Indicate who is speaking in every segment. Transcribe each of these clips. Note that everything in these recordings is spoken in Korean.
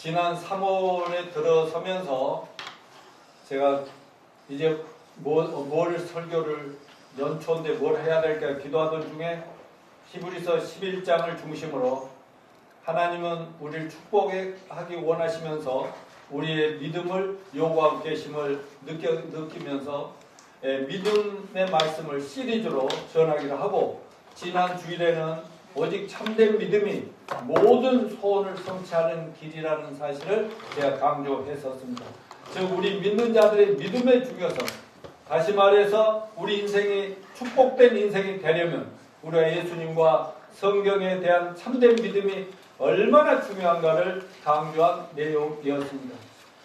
Speaker 1: 지난 3월에 들어서면서 제가 이제 뭘 설교를 연초인데 뭘 해야 될까 기도하던 중에 히브리서 11장을 중심으로 하나님은 우리를 축복하기 원하시면서 우리의 믿음을 요구하고 계심을 느끼면서 믿음의 말씀을 시리즈로 전하기로 하고, 지난 주일에는 오직 참된 믿음이 모든 소원을 성취하는 길이라는 사실을 제가 강조했었습니다. 즉 우리 믿는 자들의 믿음의 중요성, 다시 말해서 우리 인생이 축복된 인생이 되려면 우리가 예수님과 성경에 대한 참된 믿음이 얼마나 중요한가를 강조한 내용이었습니다.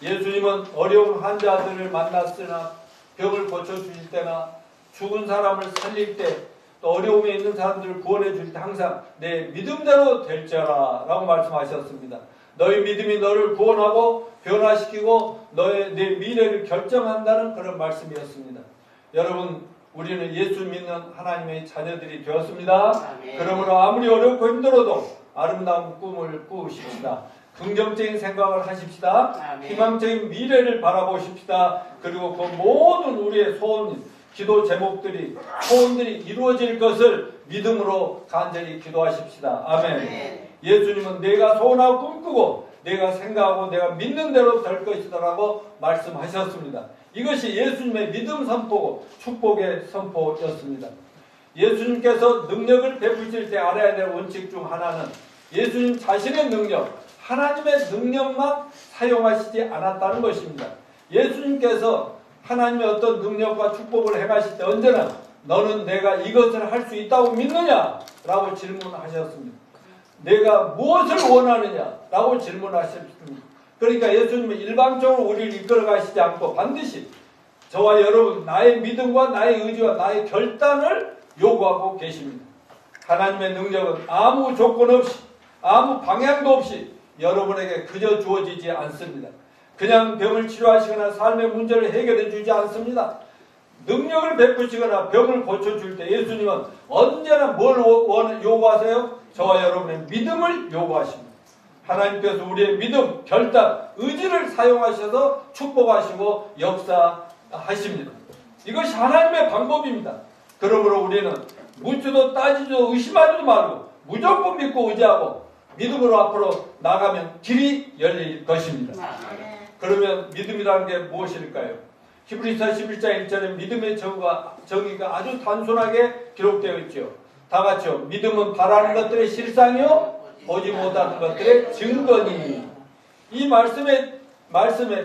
Speaker 1: 예수님은 어려운 환자들을 만났으나, 병을 고쳐주실 때나, 죽은 사람을 살릴 때, 또 어려움에 있는 사람들을 구원해 줄 때 항상 내 믿음대로 될지어라 라고 말씀하셨습니다. 너의 믿음이 너를 구원하고 변화시키고 내 미래를 결정한다는 그런 말씀이었습니다. 여러분, 우리는 예수 믿는 하나님의 자녀들이 되었습니다. 그러므로 아무리 어렵고 힘들어도 아름다운 꿈을 꾸십시다. 긍정적인 생각을 하십시다. 희망적인 미래를 바라보십시다. 그리고 그 모든 우리의 소원, 기도 제목들이, 소원들이 이루어질 것을 믿음으로 간절히 기도하십시다. 아멘. 예수님은 내가 소원하고 꿈꾸고 내가 생각하고 내가 믿는 대로 될 것이다라고 말씀하셨습니다. 이것이 예수님의 믿음 선포고 축복의 선포였습니다. 예수님께서 능력을 베푸실 때 알아야 될 원칙 중 하나는 예수님 자신의 능력, 하나님의 능력만 사용하시지 않았다는 것입니다. 예수님께서 하나님의 어떤 능력과 축복을 행하실 때 언제나 너는 내가 이것을 할 수 있다고 믿느냐? 라고 질문하셨습니다. 내가 무엇을 원하느냐? 라고 질문하셨습니다. 그러니까 예수님은 일방적으로 우리를 이끌어 가시지 않고 반드시 저와 여러분, 나의 믿음과 나의 의지와 나의 결단을 요구하고 계십니다. 하나님의 능력은 아무 조건 없이, 아무 방향도 없이 여러분에게 그저 주어지지 않습니다. 그냥 병을 치료하시거나 삶의 문제를 해결해 주지 않습니다. 능력을 베푸시거나 병을 고쳐줄 때 예수님은 언제나 뭘 요구하세요? 저와 여러분의 믿음을 요구하십니다. 하나님께서 우리의 믿음, 결단, 의지를 사용하셔서 축복하시고 역사하십니다. 이것이 하나님의 방법입니다. 그러므로 우리는 묻지도 따지지도 의심하지도 말고 무조건 믿고 의지하고 믿음으로 앞으로 나가면 길이 열릴 것입니다. 그러면 믿음이라는 게 무엇일까요? 히브리서 11장 1절에 믿음의 정의가 아주 단순하게 기록되어 있죠. 다 같이요. 믿음은 바라는 것들의 실상이요 보지 못하는 것들의 증거니. 이 말씀에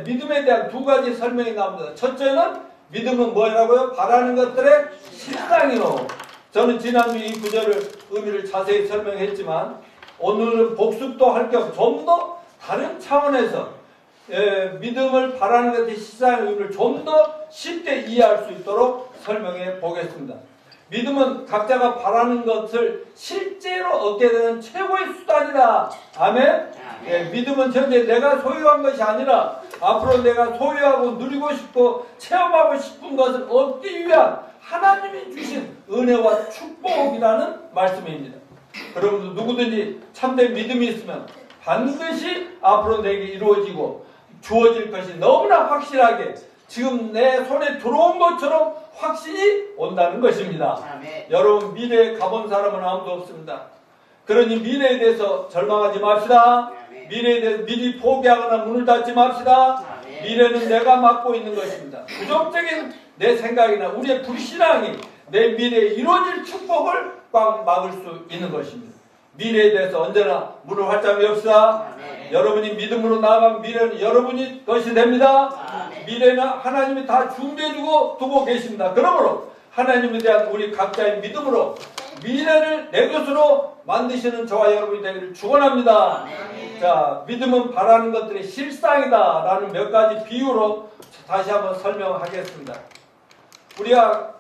Speaker 1: 믿음에 대한 두 가지 설명이 나옵니다. 첫째는 믿음은 뭐라고요? 바라는 것들의 실상이요. 저는 지난주 이 구절을 의미를 자세히 설명했지만 오늘은 복습도 할 겸 좀 더 다른 차원에서 믿음을 바라는 것의 실상의 의미를 좀 더 쉽게 이해할 수 있도록 설명해 보겠습니다. 믿음은 각자가 바라는 것을 실제로 얻게 되는 최고의 수단이다. 아멘? 믿음은 현재 내가 소유한 것이 아니라 앞으로 내가 소유하고 누리고 싶고 체험하고 싶은 것을 얻기 위한 하나님이 주신 은혜와 축복이라는 말씀입니다. 그러므로 누구든지 참된 믿음이 있으면 반드시 앞으로 내게 이루어지고 주어질 것이 너무나 확실하게 지금 내 손에 들어온 것처럼 확신이 온다는 것입니다. 아멘. 여러분, 미래에 가본 사람은 아무도 없습니다. 그러니 미래에 대해서 절망하지 맙시다. 아멘. 미래에 대해서 미리 포기하거나 문을 닫지 맙시다. 아멘. 미래는 내가 맡고 있는 것입니다. 부정적인 내 생각이나 우리의 불신앙이 내 미래에 이루어질 축복을 꽉 막을 수 있는 것입니다. 미래에 대해서 언제나 문을 활짝 엽시다. 아멘. 여러분이 믿음으로 나아가면 미래는 여러분이 것이 됩니다. 아멘. 미래는 하나님이 다 준비해주고 두고 계십니다. 그러므로 하나님에 대한 우리 각자의 믿음으로 미래를 내 것으로 만드시는 저와 여러분이 되기를 축원합니다. 아멘. 자, 믿음은 바라는 것들의 실상이다 라는 몇 가지 비유로 다시 한번 설명하겠습니다. 우리가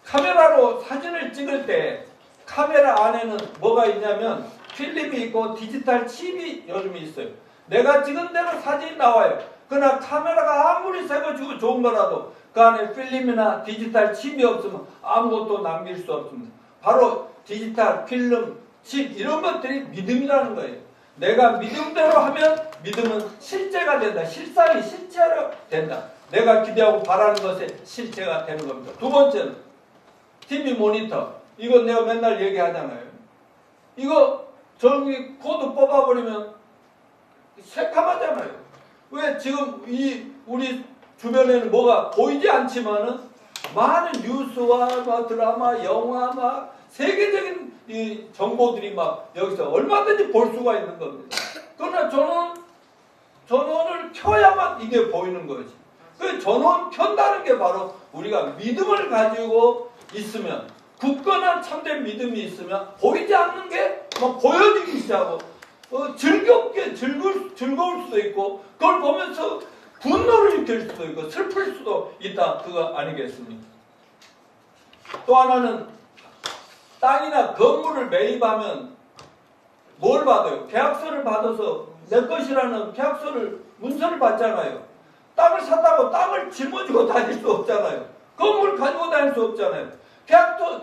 Speaker 1: 카메라로 사진을 찍을 때 카메라 안에는 뭐가 있냐면 필름이 있고 디지털 칩이 요즘에 있어요. 내가 찍은 대로 사진이 나와요. 그러나 카메라가 아무리 새거 좋은 거라도 그 안에 필름이나 디지털 칩이 없으면 아무것도 남길 수 없습니다. 바로 디지털, 필름, 칩 이런 것들이 믿음이라는 거예요. 내가 믿음대로 하면 믿음은 실제가 된다. 실상이 실제로 된다. 내가 기대하고 바라는 것에 실체가 되는 겁니다. 두 번째는 TV 모니터. 이건 내가 맨날 얘기하잖아요. 이거 저기 코드 뽑아버리면 새카맣잖아요. 왜 지금 우리 주변에는 뭐가 보이지 않지만은 많은 뉴스와 막 드라마, 영화 막 세계적인 이 정보들이 막 여기서 얼마든지 볼 수가 있는 겁니다. 그러나 전원을 켜야만 이게 보이는 거지. 그 전원 켠다는 게 바로 우리가 믿음을 가지고 있으면, 굳건한 참된 믿음이 있으면 보이지 않는 게 막 보여지기 시작하고 즐거울 수도 있고, 그걸 보면서 분노를 느낄 수도 있고 슬플 수도 있다. 그거 아니겠습니까? 또 하나는 땅이나 건물을 매입하면 뭘 받아요? 계약서를 받아서 내 것이라는 계약서를 문서를 받잖아요. 땅을 샀다고 땅을 짊어지고 다닐 수 없잖아요. 건물 가지고 다닐 수 없잖아요.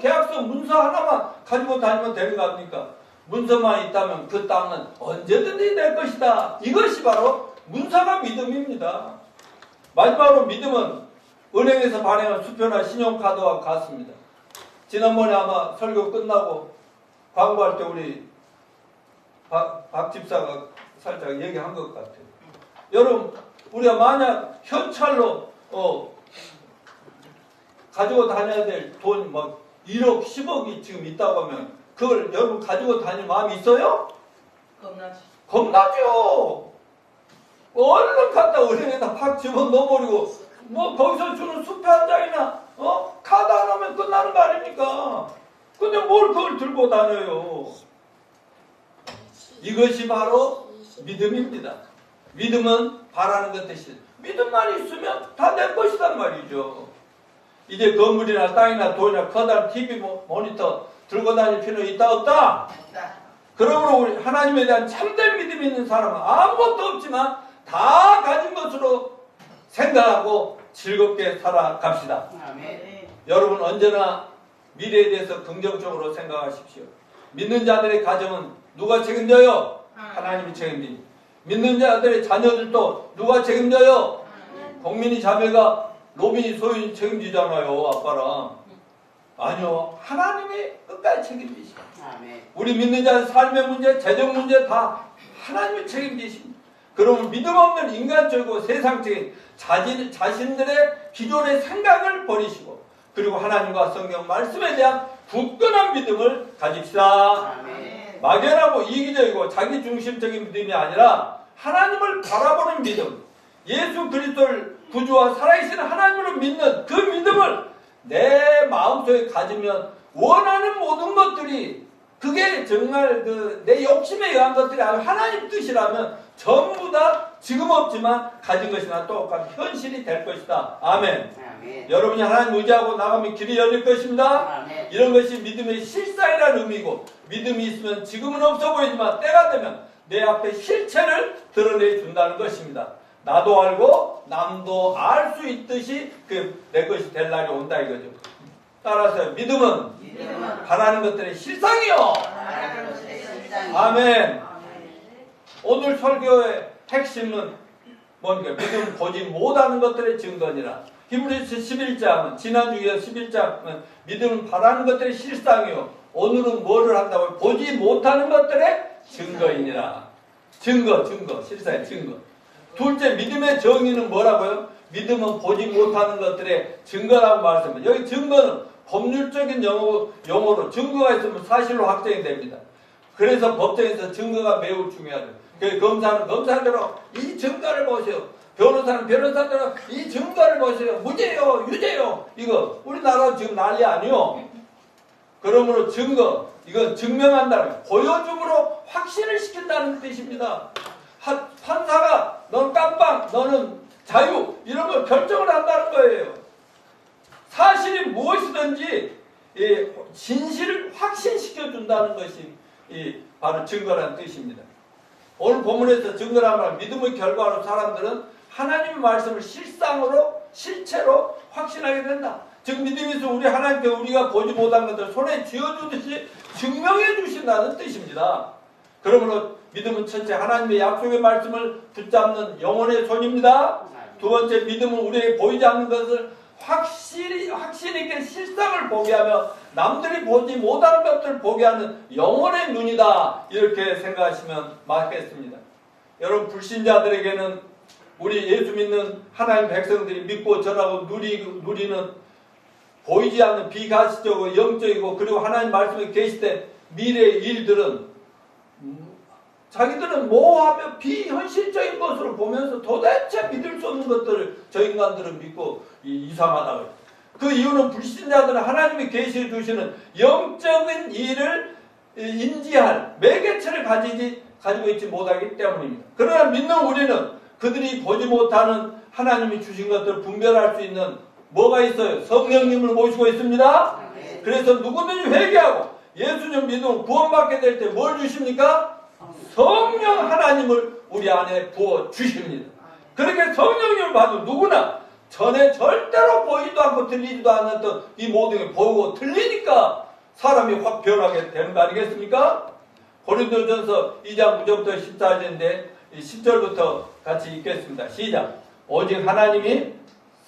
Speaker 1: 계약서 문서 하나만 가지고 다니면 되는 거 아닙니까? 문서만 있다면 그 땅은 언제든지 내 것이다. 이것이 바로 문서가 믿음입니다. 마지막으로 믿음은 은행에서 발행한 수표나 신용카드와 같습니다. 지난번에 아마 설교 끝나고 광고할 때 우리 박 집사가 살짝 얘기한 것 같아요. 여러분, 우리가 만약 현찰로 가지고 다녀야 될 돈 막 1억, 10억이 지금 있다고 하면 그걸 여러분 가지고 다닐 마음이 있어요? 겁나죠. 얼른 갖다 은행에다 팍 집어넣어버리고 뭐 거기서 주는 수표 한 장이나 카드 하나면 끝나는 거 아닙니까? 근데 뭘 그걸 들고 다녀요? 이것이 바로 믿음입니다. 믿음은 바라는 것 대신 믿음만 있으면 다 내 것이란 말이죠. 이제 건물이나 땅이나 돈이나 커다란 TV 모니터 들고 다닐 필요 있다 없다? 그러므로 우리 하나님에 대한 참된 믿음이 있는 사람은 아무것도 없지만 다 가진 것으로 생각하고 즐겁게 살아갑시다. 아멘. 여러분 언제나 미래에 대해서 긍정적으로 생각하십시오. 믿는 자들의 가정은 누가 책임져요? 하나님이 책임집니다. 믿는 자들의 자녀들도 누가 책임져요? 국민이 자매가 로빈이 소윤이 책임지잖아요. 아빠랑. 아니요. 하나님이 끝까지 책임지십니다. 우리 믿는 자의 삶의 문제, 재정 문제 다 하나님이 책임지십니다. 그러면 믿음 없는 인간적이고 세상적인 자신들의 기존의 생각을 버리시고, 그리고 하나님과 성경 말씀에 대한 굳건한 믿음을 가집시다. 아멘. 막연하고 이기적이고 자기중심적인 믿음이 아니라 하나님을 바라보는 믿음, 예수 그리스도를 구주와 살아계신 하나님을 믿는 그 믿음을 내 마음속에 가지면 원하는 모든 것들이, 그게 정말 내 욕심에 의한 것들이 아니라 하나님 뜻이라면 전부 다 지금 없지만 가진 것이나 똑같은 현실이 될 것이다. 아멘. 아멘. 여러분이 하나님 의지하고 나가면 길이 열릴 것입니다. 아멘. 이런 것이 믿음의 실상이라는 의미고, 믿음이 있으면 지금은 없어 보이지만 때가 되면 내 앞에 실체를 드러내 준다는 것입니다. 나도 알고 남도 알 수 있듯이 내 것이 될 날이 온다 이거죠. 따라서 믿음은 바라는 것들의 실상이요. 아멘. 오늘 설교의 핵심은 뭔가 믿음 보지 못하는 것들의 증거니라. 히브리서 11장은, 지난주에 11장은 믿음은 바라는 것들의 실상이요. 오늘은 뭐를 한다고요? 보지 못하는 것들의 증거이니라. 증거, 실상의 증거. 둘째, 믿음의 정의는 뭐라고요? 믿음은 보지 못하는 것들의 증거라고 말씀합니다. 여기 증거는 법률적인 용어로 증거가 있으면 사실로 확정이 됩니다. 그래서 법정에서 증거가 매우 중요하죠. 검사는 검사대로 이 증거를 보세요. 변호사는 변호사대로 이 증거를 보세요. 무죄요, 유죄요. 이거 우리나라 지금 난리 아니요. 그러므로 증거, 이건 증명한다는, 보여줌으로 확신을 시킨다는 뜻입니다. 판사가 너는 깜빵, 너는 자유, 이런 걸 결정을 한다는 거예요. 사실이 무엇이든지 진실을 확신시켜준다는 것이 바로 증거라는 뜻입니다. 오늘 본문에서 증거라는 말, 믿음의 결과로 사람들은 하나님의 말씀을 실상으로, 실체로 확신하게 된다. 즉 믿음에서 우리 하나님께 우리가 보지 못한 것들 손에 쥐어주듯이 증명해 주신다는 뜻입니다. 그러므로 믿음은 첫째 하나님의 약속의 말씀을 붙잡는 영혼의 손입니다. 두 번째 믿음은 우리에게 보이지 않는 것을 확신 있게 실상을 보게 하며 남들이 보지 못하는 것들을 보게 하는 영혼의 눈이다. 이렇게 생각하시면 맞겠습니다. 여러분 불신자들에게는 우리 예수 믿는 하나님 백성들이 믿고 전하고 누리는 보이지 않는 비가시적이고 영적이고 그리고 하나님 말씀에 계시된 미래의 일들은 자기들은 모호하며 비현실적인 것으로 보면서 도대체 믿을 수 없는 것들을 저 인간들은 믿고 이상하다고. 그 이유는 불신자들은 하나님이 계시해 주시는 영적인 일을 인지할 매개체를 가지고 있지 못하기 때문입니다. 그러나 믿는 우리는 그들이 보지 못하는 하나님이 주신 것들을 분별할 수 있는 뭐가 있어요? 성령님을 모시고 있습니다. 그래서 누구든지 회개하고 예수님 믿으면 구원받게 될 때 뭘 주십니까? 성령 하나님을 우리 안에 부어 주십니다. 그렇게 성령님을 받은 누구나 전에 절대로 보이지도 않고 들리지도 않았던 이 모든 게 보이고 들리니까 사람이 확 변하게 되는 거 아니겠습니까? 고린도전서 2장 9절부터 14절인데 10절부터 같이 읽겠습니다. 시작. 오직 하나님이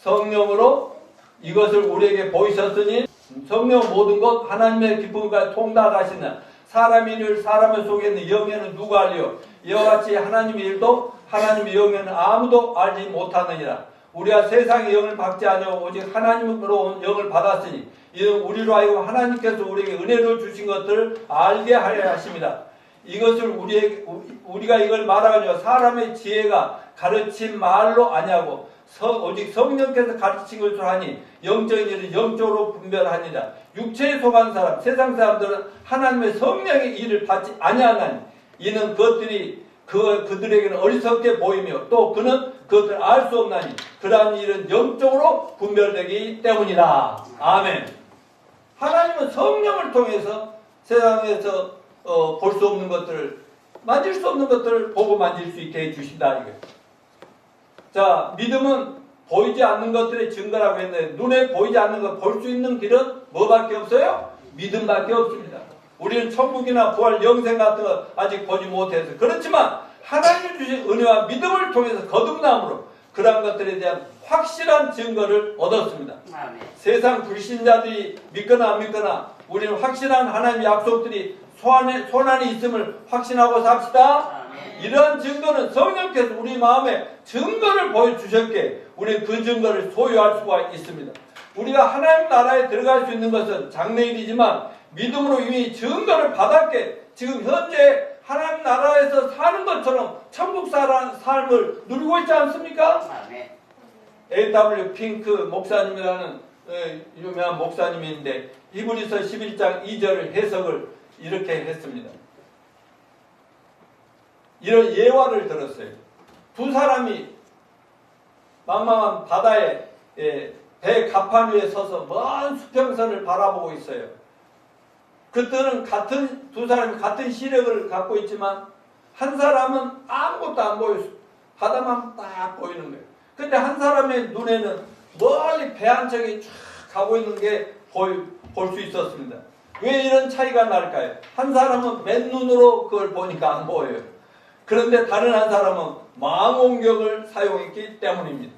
Speaker 1: 성령으로 이것을 우리에게 보이셨으니 성령 모든 것 하나님의 기쁨과 통달하시는 사람의 일 사람의 속에 있는 영에는 누가 알리요? 이와 같이 하나님의 일도 하나님의 영에는 아무도 알지 못하느니라. 우리가 세상의 영을 받지 아니하고 오직 하나님으로 온 영을 받았으니 이는 우리로 하여금 하나님께서 우리에게 은혜를 주신 것들을 알게 하려 하십니다. 이것을 우리가 이걸 말하거니와 사람의 지혜가 가르친 말로 아니하고 오직 성령께서 가르친 것으로 하니 영적인 일은 영적으로 분별하니라. 육체에 속한 사람 세상 사람들은 하나님의 성령의 일을 받지 아니하나니 이는 그들에게는 어리석게 보이며 또 그는 그것을 알 수 없나니 그러한 일은 영적으로 분별되기 때문이다. 아멘. 하나님은 성령을 통해서 세상에서 볼 수 없는 것들을 만질 수 없는 것들을 보고 만질 수 있게 해주신다. 이게. 자, 믿음은 보이지 않는 것들의 증거라고 했는데 눈에 보이지 않는 것 볼 수 있는 길은 뭐밖에 없어요? 믿음밖에 없습니다. 우리는 천국이나 부활, 영생 같은 거 아직 보지 못해서 그렇지만 하나님 주신 은혜와 믿음을 통해서 거듭남으로 그러한 것들에 대한 확실한 증거를 얻었습니다. 아멘. 세상 불신자들이 믿거나 안 믿거나 우리는 확실한 하나님의 약속들이 손안에 있음을 확신하고 삽시다. 아멘. 이러한 증거는 성령께서 우리 마음에 증거를 보여주셨기에 우리는 그 증거를 소유할 수가 있습니다. 우리가 하나님 나라에 들어갈 수 있는 것은 장래일이지만 믿음으로 이미 증거를 받았기에 지금 현재 하나님 나라에서 사는 것처럼 천국 삶을 누리고 있지 않습니까? 아멘. A.W. 핑크 목사님이라는 유명한 목사님인데 히브리서 11장 2절 해석을 이렇게 했습니다. 이런 예화를 들었어요. 두 사람이 망망한 바다에 배 갑판 위에 서서 먼 수평선을 바라보고 있어요. 그때는 두 사람이 같은 시력을 갖고 있지만 한 사람은 아무것도 안 보여요. 바다만 딱 보이는 거예요. 근데 한 사람의 눈에는 멀리 배 한 척이 쫙 가고 있는 게 볼 수 있었습니다. 왜 이런 차이가 날까요? 한 사람은 맨눈으로 그걸 보니까 안 보여요. 그런데 다른 한 사람은 망원경을 사용했기 때문입니다.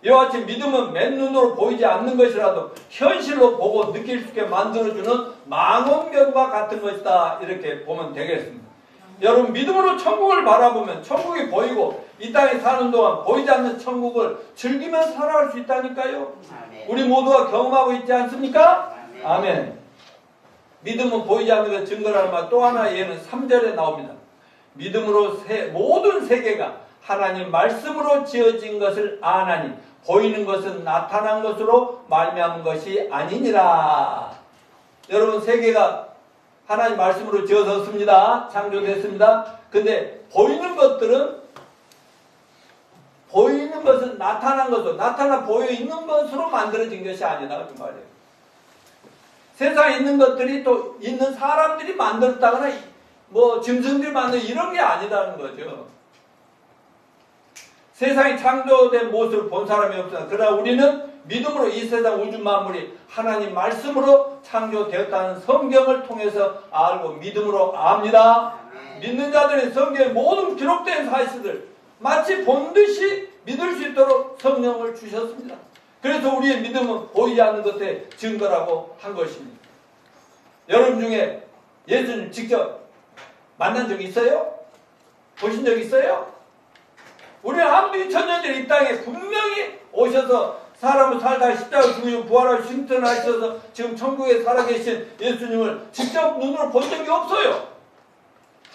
Speaker 1: 이와 같이 믿음은 맨눈으로 보이지 않는 것이라도 현실로 보고 느낄 수 있게 만들어주는 망원경과 같은 것이다. 이렇게 보면 되겠습니다. 여러분 믿음으로 천국을 바라보면 천국이 보이고 이 땅에 사는 동안 보이지 않는 천국을 즐기면서 살아갈 수 있다니까요. 아멘. 우리 모두가 경험하고 있지 않습니까? 아멘. 아멘. 믿음은 보이지 않는 것 증거라는 말 또 하나 예는 3절에 나옵니다. 믿음으로 모든 세계가 하나님 말씀으로 지어진 것을 아나니 보이는 것은 나타난 것으로 말미암은 것이 아니니라. 여러분 세계가 하나님 말씀으로 지어졌습니다. 창조됐습니다. 근데 보이는 것은 나타난 것으로 보여 있는 것으로 만들어진 것이 아니다 그 말이에요. 세상에 있는 것들이 또 있는 사람들이 만들었다거나 뭐 짐승들이 만든 이런 게 아니라는 거죠. 세상이 창조된 모습을 본 사람이 없으나 그러나 우리는 믿음으로 이 세상 우주 만물이 하나님 말씀으로 창조되었다는 성경을 통해서 알고 믿음으로 압니다. 믿는 자들은 성경의 모든 기록된 사실을 마치 본듯이 믿을 수 있도록 성령을 주셨습니다. 그래서 우리의 믿음은 보이지 않는 것에 증거라고 한 것입니다. 여러분 중에 예수님 직접 만난 적 있어요? 보신 적 있어요? 우리는 아무도 2000년 전에 이 땅에 분명히 오셔서 사람을 살다 십자가 죽으시고 부활하시고 승천하셔서 지금 천국에 살아계신 예수님을 직접 눈으로 본 적이 없어요.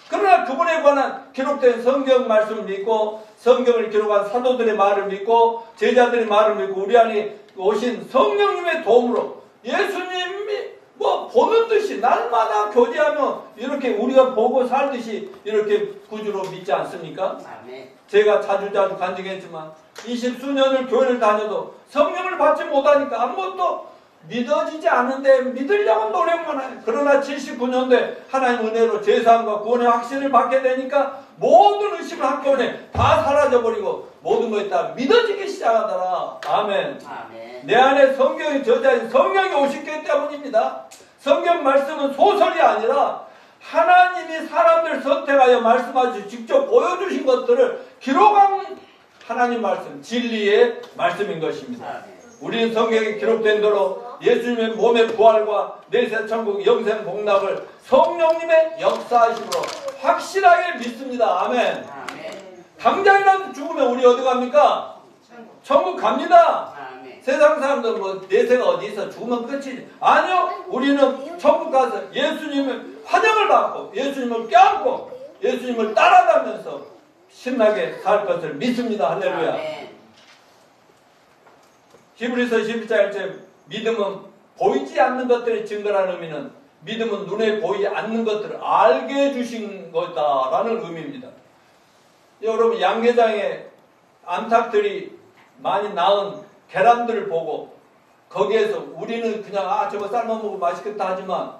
Speaker 1: 그러나 그분에 관한 기록된 성경 말씀을 믿고 성경을 기록한 사도들의 말을 믿고 제자들의 말을 믿고 우리 안에 오신 성령님의 도움으로 예수님이 뭐 보는 듯이 날마다 교제하며 이렇게 우리가 보고 살듯이 이렇게 구주로 믿지 않습니까? 제가 자주 간증했지만 20수년을 교회를 다녀도 성령을 받지 못하니까 아무것도 믿어지지 않는데 믿으려고 노력만 해요. 그러나 79년도에 하나님 은혜로 제사함과 구원의 확신을 받게 되니까 모든 의심을 한꺼번에 다 사라져버리고 모든 것이 다 믿어지기 시작하더라. 아멘. 내 안에 성경의 저자인 성령이 오셨기 때문입니다. 성경 말씀은 소설이 아니라 하나님이 사람들 선택하여 말씀하시고 직접 보여주신 것들을 기록한 하나님 말씀, 진리의 말씀인 것입니다. 우리는 성경에 기록된 대로 예수님의 몸의 부활과 내세 천국 영생 복락을 성령님의 역사하심으로 확실하게 믿습니다. 아멘. 당장이라도 죽으면 우리 어디 갑니까? 천국 갑니다. 세상 사람들 뭐 내세가 어디 있어 죽으면 끝이지. 아니요. 우리는 천국 가서 예수님의 환영을 받고 예수님을 껴안고 예수님을 따라가면서 신나게 살 것을 믿습니다. 할렐루야. 히브리서 11장 1절 믿음은 보이지 않는 것들의 증거라는 의미는 믿음은 눈에 보이지 않는 것들을 알게 해주신 거다라는 의미입니다. 여러분 양계장에 암탉들이 많이 낳은 계란들을 보고 거기에서 우리는 그냥 저거 삶아 먹으면 맛있겠다 하지만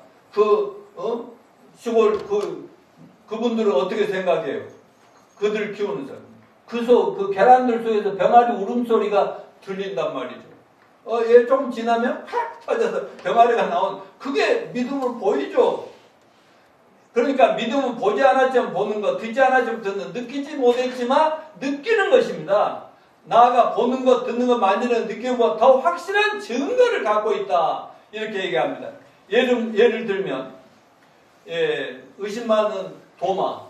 Speaker 1: 시골 그분들은 어떻게 생각해요? 그들 키우는 사람. 그 계란들 속에서 병아리 울음소리가 들린단 말이죠. 얘 좀 지나면 확 터져서 병아리가 나온 그게 믿음을 보이죠. 그러니까 믿음은 보지 않았지만 보는 것, 듣지 않았지만 듣는, 느끼지 못했지만 느끼는 것입니다. 나아가 보는 것, 듣는 것, 만지는 느끼고 더 확실한 증거를 갖고 있다. 이렇게 얘기합니다. 예를 들면 의심 많은 도마.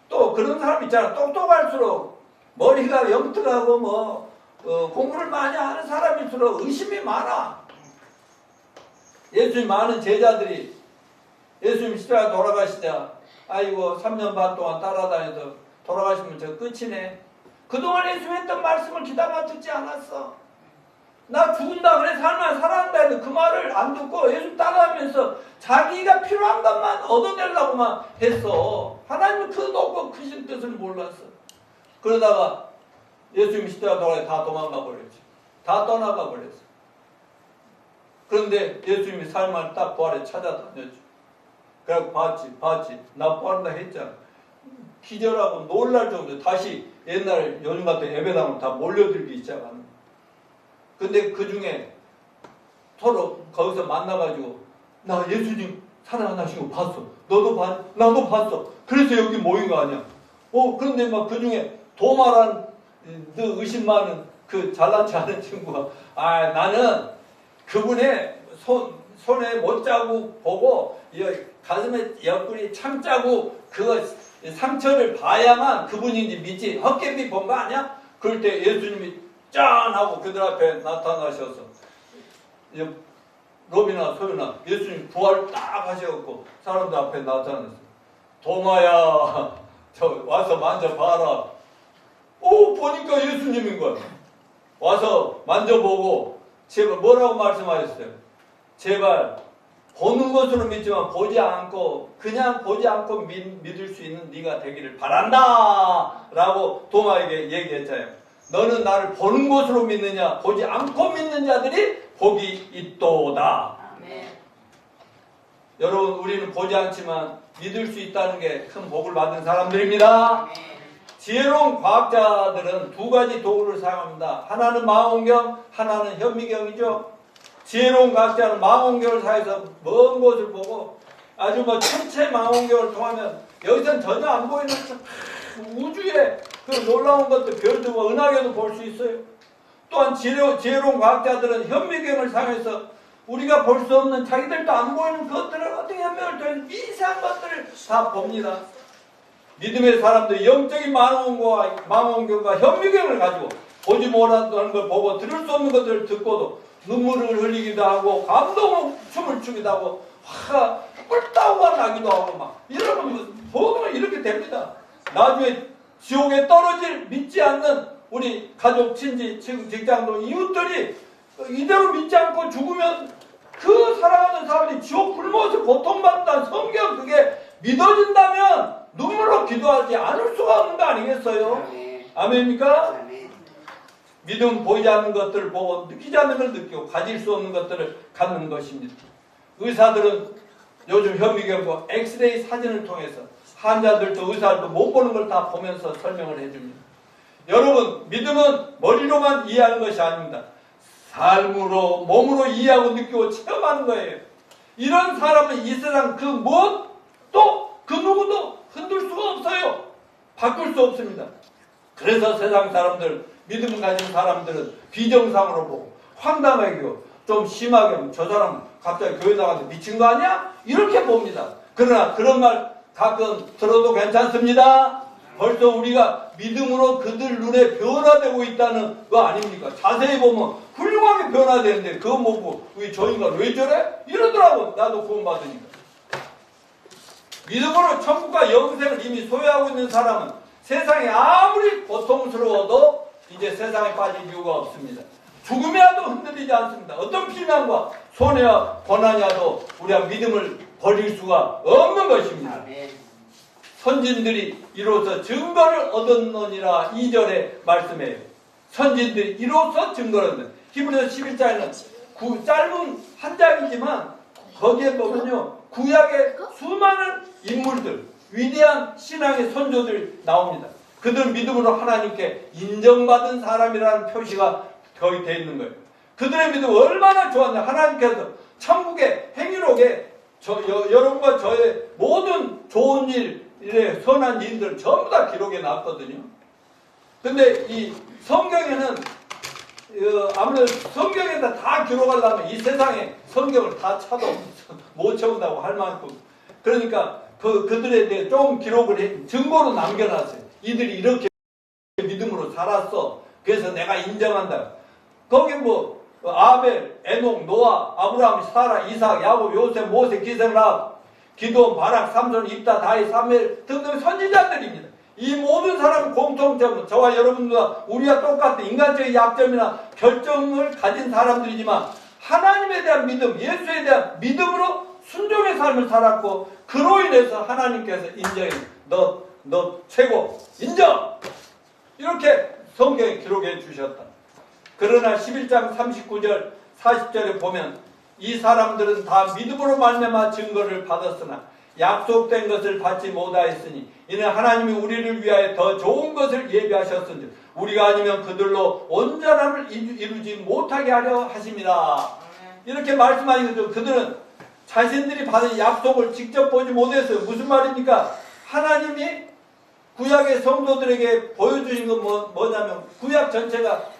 Speaker 1: 또 그런 사람 있잖아. 똑똑할수록 머리가 영특하고 공부를 많이 하는 사람일수록 의심이 많아. 예수님 많은 제자들이 예수님 십자가 돌아가시자 아이고 3년 반 동안 따라다녀서 돌아가시면 저 끝이네. 그동안 예수님 했던 말씀을 귀담아 듣지 않았어. 나 죽은다 그래 살아난다 해도 그 말을 안 듣고 예수님 따라하면서 자기가 필요한 것만 얻어내려고만 했어. 하나님은 그 높고 크신 뜻을 몰랐어. 그러다가 예수님 십자가 돌아가 다 도망가 버렸지. 다 떠나가 버렸어. 그런데 예수님이 삶을 딱 부활에 찾아다녔죠. 그래서 봤지. 나 부활한다 했잖아. 기절하고 놀랄 정도로 다시 옛날 요즘 같은 예배당으로 다 몰려들기 시작하는. 근데 그 중에 서로 거기서 만나가지고 나 예수님 살아나신 거 봤어. 너도 봤? 나도 봤어. 그래서 여기 모인 거 아니야. 그런데 막 그 중에 도마란 의심 많은 그 잘난 체 하는 친구가 나는 그분의 손에 못자국 보고 가슴에 옆구리 참자국 그거 상처를 봐야만 그분인지 믿지 헛개비 본 거 아니야? 그럴 때 예수님이 짠 하고 그들 앞에 나타나셔서 로비나 소유나 예수님 부활 딱 하셔갖고 사람들 앞에 나타났어. 도마야 저 와서 만져봐라. 보니까 예수님인 거야. 와서 만져보고 제발 뭐라고 말씀하셨어요? 제발 보는 것으로 믿지만 그냥 보지 않고 믿을 수 있는 네가 되기를 바란다 라고 도마에게 얘기했잖아요. 너는 나를 보는 것으로 믿느냐 보지 않고 믿는 자들이 복이 있도다. 아멘. 여러분 우리는 보지 않지만 믿을 수 있다는 게 큰 복을 받은 사람들입니다. 아멘. 지혜로운 과학자들은 두 가지 도구를 사용합니다. 하나는 망원경, 하나는 현미경이죠. 지혜로운 과학자는 망원경을 사용해서 먼 곳을 보고 아주 뭐 천체 망원경을 통하면 여기서는 전혀 안 보이는 우주의 그 놀라운 것들, 별도 뭐 은하계도 볼 수 있어요. 또한 지혜로운 과학자들은 현미경을 사용해서 우리가 볼 수 없는, 자기들도 안 보이는 것들을 어떻게 현미경을 통해서 미세한 것들을 다 봅니다. 믿음의 사람들이 영적인 망원경과 현미경을 가지고 보지 못하는 걸 보고 들을 수 없는 것들을 듣고도 눈물을 흘리기도 하고 감동 춤을 추기도 하고 화가 뿔따구가 나기도 하고 막 이러면 보면 이렇게 됩니다. 나중에 지옥에 떨어질 믿지 않는 우리 가족, 친지, 직장동, 이웃들이 이대로 믿지 않고 죽으면 그 사랑하는 사람이 지옥 굶어서 고통받는다는 성경, 그게 믿어진다면 눈물로 기도하지 않을 수가 없는 거 아니겠어요? 아멘입니까? 믿음은 보이지 않는 것들을 보고 느끼지 않는 걸 느끼고 가질 수 없는 것들을 갖는 것입니다. 의사들은 요즘 현미경과 엑스레이 사진을 통해서 환자들도 의사들도 못 보는 걸 다 보면서 설명을 해줍니다. 여러분, 믿음은 머리로만 이해하는 것이 아닙니다. 삶으로, 몸으로 이해하고 느끼고 체험하는 거예요. 이런 사람은 이 세상 그 무엇도 그 누구도 흔들 수가 없어요. 바꿀 수 없습니다. 그래서 세상 사람들, 믿음 가진 사람들은 비정상으로 보고 황당하게 좀 심하게 저 사람 갑자기 교회 나가서 미친 거 아니야? 이렇게 봅니다. 그러나 그런 말 가끔 들어도 괜찮습니다. 벌써 우리가 믿음으로 그들 눈에 변화되고 있다는 거 아닙니까? 자세히 보면 훌륭하게 변화되는데 그거 보고 저 인간 왜 저래? 이러더라고. 나도 구원받으니까. 믿음으로 천국과 영생을 이미 소유하고 있는 사람은 세상에 아무리 고통스러워도 이제 세상에 빠질 이유가 없습니다. 죽음이 와도 흔들리지 않습니다. 어떤 비난과 손해와 고난이 와도 우리가 믿음을 버릴 수가 없는 것입니다. 선진들이 이로써 증거를 얻었느니라 2절에 말씀해요. 선진들이 이로써 증거를 얻는. 히브리서 11장에는 짧은 한 장이지만 거기에 보면요, 구약의 수많은 인물들, 위대한 신앙의 선조들 나옵니다. 그들 믿음으로 하나님께 인정받은 사람이라는 표시가 거기 되어 있는 거예요. 그들의 믿음이 얼마나 좋았냐. 하나님께서 천국의 행위록에 여러분과 저의 모든 좋은 일의 선한 일들 전부 다 기록해 놨거든요. 근데 이 성경에는 아무래도 성경에다 다 기록하려면 이 세상에 성경을 다 차도 못 채운다고 할 만큼, 그러니까 그들에 대해 좀 기록을 해, 증거로 남겨놨어요. 이들이 이렇게 믿음으로 살았어. 그래서 내가 인정한다. 거기 뭐 아벨, 에녹, 노아, 아브라함, 사라, 이삭, 야곱, 요셉, 모세, 기생랍, 기도원, 바락, 삼손, 입다, 다윗, 사무엘 등등 선지자들입니다. 이 모든 사람의 공통점은 저와 여러분과 우리와 똑같은 인간적인 약점이나 결정을 가진 사람들이지만 하나님에 대한 믿음, 예수에 대한 믿음으로 순종의 삶을 살았고, 그로 인해서 하나님께서 인정해. 너 최고 인정! 이렇게 성경에 기록해 주셨다. 그러나 11장 39절 40절에 보면 이 사람들은 다 믿음으로 말미암아 증거를 받았으나 약속된 것을 받지 못하였으니 이는 하나님이 우리를 위하여 더 좋은 것을 예비하셨은즉 우리가 아니면 그들로 온전함을 이루지 못하게 하려 하심이라. 이렇게 말씀하시거든요. 그들은 자신들이 받은 약속을 직접 보지 못했어요. 무슨 말입니까? 하나님이 구약의 성도들에게 보여주신 건 뭐냐면 구약 전체가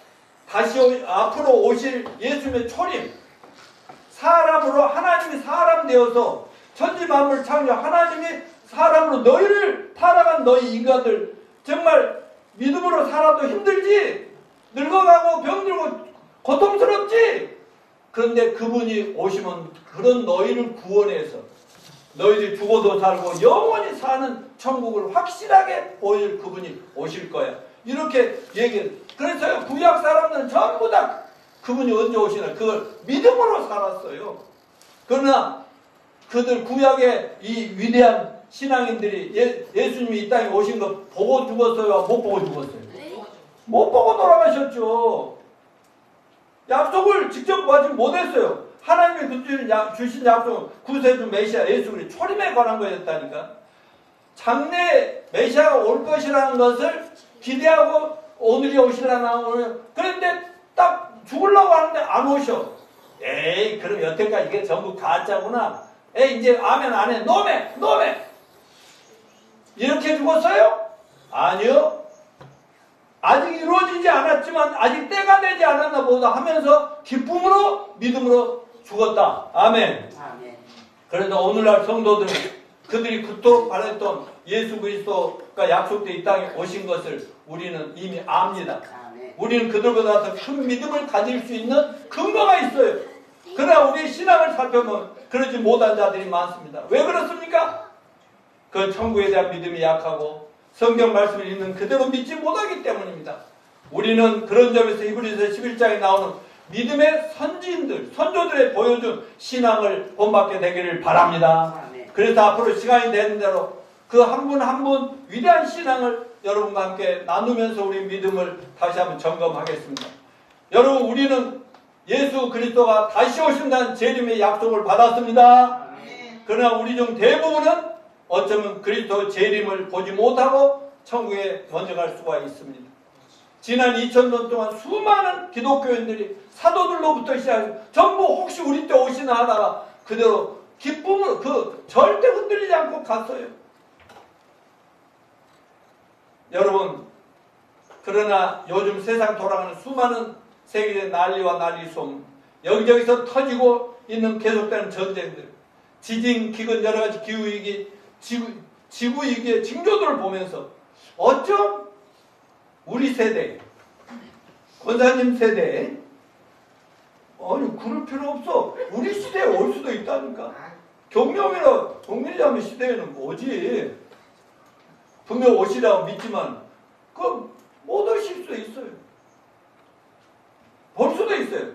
Speaker 1: 다시 앞으로 오실 예수님의 초림, 사람으로 하나님이 사람 되어서 천지 만물을 창조, 하나님이 사람으로 너희를 타락한 너희 인간들 정말 믿음으로 살아도 힘들지, 늙어가고 병들고 고통스럽지. 그런데 그분이 오시면 그런 너희를 구원해서 너희들이 죽어도 살고 영원히 사는 천국을 확실하게 보여줄 그분이 오실 거야. 이렇게 얘기해요. 그래서 구약 사람들은 전부 다 그분이 언제 오시나 그걸 믿음으로 살았어요. 그러나 그들 구약의 이 위대한 신앙인들이 예수님이 이 땅에 오신 거 보고 죽었어요? 못 보고 죽었어요? 못 보고 돌아가셨죠. 약속을 직접 받지 못했어요. 하나님이 주신 약속은 구세주 메시아 예수 그리스도 초림에 관한 거였다니까. 장래 메시아가 올 것이라는 것을 기대하고 오늘이 오시려나 오늘, 그런데 딱 죽으려고 하는데 안 오셔. 에이 그럼 여태까지 이게 전부 가짜구나. 이제 아멘 안 해. 노매. 이렇게 죽었어요? 아니요. 아직 이루어지지 않았지만 아직 때가 되지 않았나 보다 하면서 기쁨으로 믿음으로 죽었다. 아멘. 그래도 오늘날 성도들 그들이 그토록 바랬던 예수 그리스도가 약속된 이 땅에 오신 것을 우리는 이미 압니다. 우리는 그들보다 더 큰 믿음을 가질 수 있는 근거가 있어요. 그러나 우리의 신앙을 살펴보면 그러지 못한 자들이 많습니다. 왜 그렇습니까? 그 천국에 대한 믿음이 약하고 성경 말씀을 읽는 그대로 믿지 못하기 때문입니다. 우리는 그런 점에서 히브리서 11장에 나오는 믿음의 선지인들, 선조들의 보여준 신앙을 본받게 되기를 바랍니다. 그래서 앞으로 시간이 되는 대로 그 한 분 한 분 위대한 신앙을 여러분과 함께 나누면서 우리 믿음을 다시 한번 점검하겠습니다. 여러분, 우리는 예수 그리스도가 다시 오신다는 재림의 약속을 받았습니다. 그러나 우리 중 대부분은 어쩌면 그리스도 재림을 보지 못하고 천국에 먼저 갈 수가 있습니다. 지난 2000년 동안 수많은 기독교인들이 사도들로부터 시작해서 전부 혹시 우리 때 오시나 하다가 그대로 기쁨으로 절대 흔들리지 않고 갔어요. 여러분, 그러나 요즘 세상 돌아가는 수많은 세계의 난리와 난리 소음, 여기저기서 터지고 있는 계속되는 전쟁들, 지진, 기근, 여러 가지 기후위기, 지구위기의 징조들을 보면서 어쩜 우리 세대, 권사님 세대, 아니 그럴 필요 없어. 우리 시대에 올 수도 있다니까. 경영이나 동일자매 시대에는 뭐지? 분명 오시라고 믿지만 못 오실 수 있어요. 볼 수도 있어요.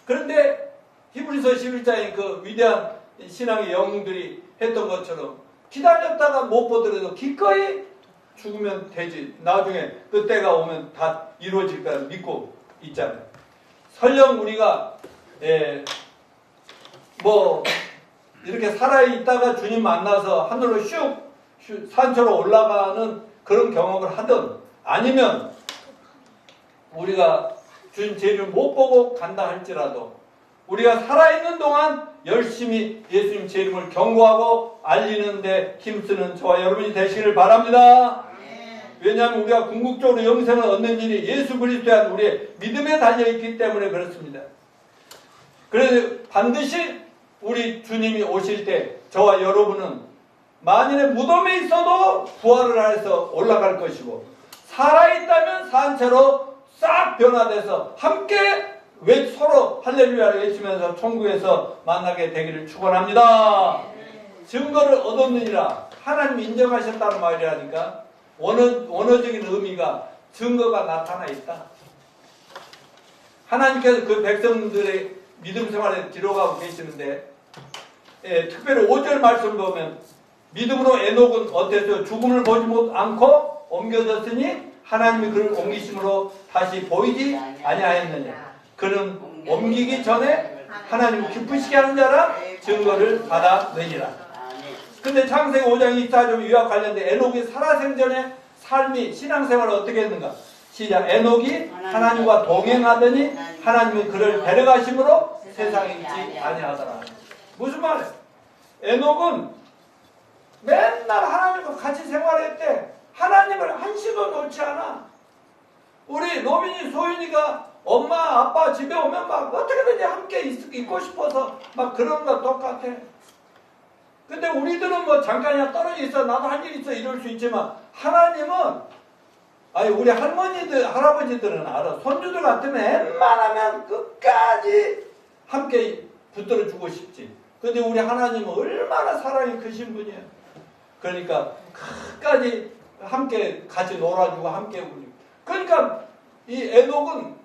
Speaker 1: 그런데 히브리서 11장의 그 위대한 신앙의 영웅들이 했던 것처럼 기다렸다가 못 보더라도 기꺼이 죽으면 되지. 나중에 그 때가 오면 다 이루어질 거라 믿고 있잖아요. 설령 우리가 이렇게 살아있다가 주님 만나서 하늘로 슉 산처로 올라가는 그런 경험을 하든 아니면 우리가 주님 재림을 못 보고 간다 할지라도 우리가 살아있는 동안 열심히 예수님 재림을 경고하고 알리는 데 힘쓰는 저와 여러분이 되시기를 바랍니다. 왜냐하면 우리가 궁극적으로 영생을 얻는 일이 예수 그리스도에 대한 우리의 믿음에 달려있기 때문에 그렇습니다. 그래서 반드시 우리 주님이 오실 때 저와 여러분은 만일에 무덤에 있어도 부활을 해서 올라갈 것이고 살아있다면 산채로 싹 변화돼서 함께 서로 할렐루야를 외치면서 천국에서 만나게 되기를 축원합니다. 증거를 얻었느니라 하나님이 인정하셨다는 말이라니까 원어적인 의미가 증거가 나타나 있다. 하나님께서 그 백성들의 믿음 생활에 뒤로가고 계시는데 특별히 5절 말씀을 보면 믿음으로 에녹은 어땠어요? 죽음을 보지 않고 옮겨졌으니 하나님이 그를 옮기심으로 다시 보이지 아니하였느냐. 그는 옮기기 전에 하나님을 기쁘시게 하는 자라 증거를 받아내니라. 근데 창세기 5장 24절 이와 관련된 에녹이 살아생전의 삶이 신앙생활을 어떻게 했는가? 시작. 에녹이 하나님과 동행하더니 하나님이 그를 데려가심으로 세상에 있지 아니하더라. 무슨 말이에요? 에녹은 맨날 하나님과 같이 생활했대. 하나님을 한시도 놓지 않아. 우리 노민이 소윤이가 엄마 아빠 집에 오면 막 어떻게든지 함께 있고 싶어서 막 그런 거 똑같아. 근데 우리들은 뭐 잠깐이나 떨어져 있어 나도 할 일 있어 이럴 수 있지만 하나님은 우리 할머니들 할아버지들은 알아. 손주들 같으면 웬만하면 끝까지 함께 붙들어 주고 싶지. 근데 우리 하나님은 얼마나 사랑이 크신 분이에요. 그러니까 끝까지 함께 같이 놀아주고 함께 우리. 그러니까 이 에녹은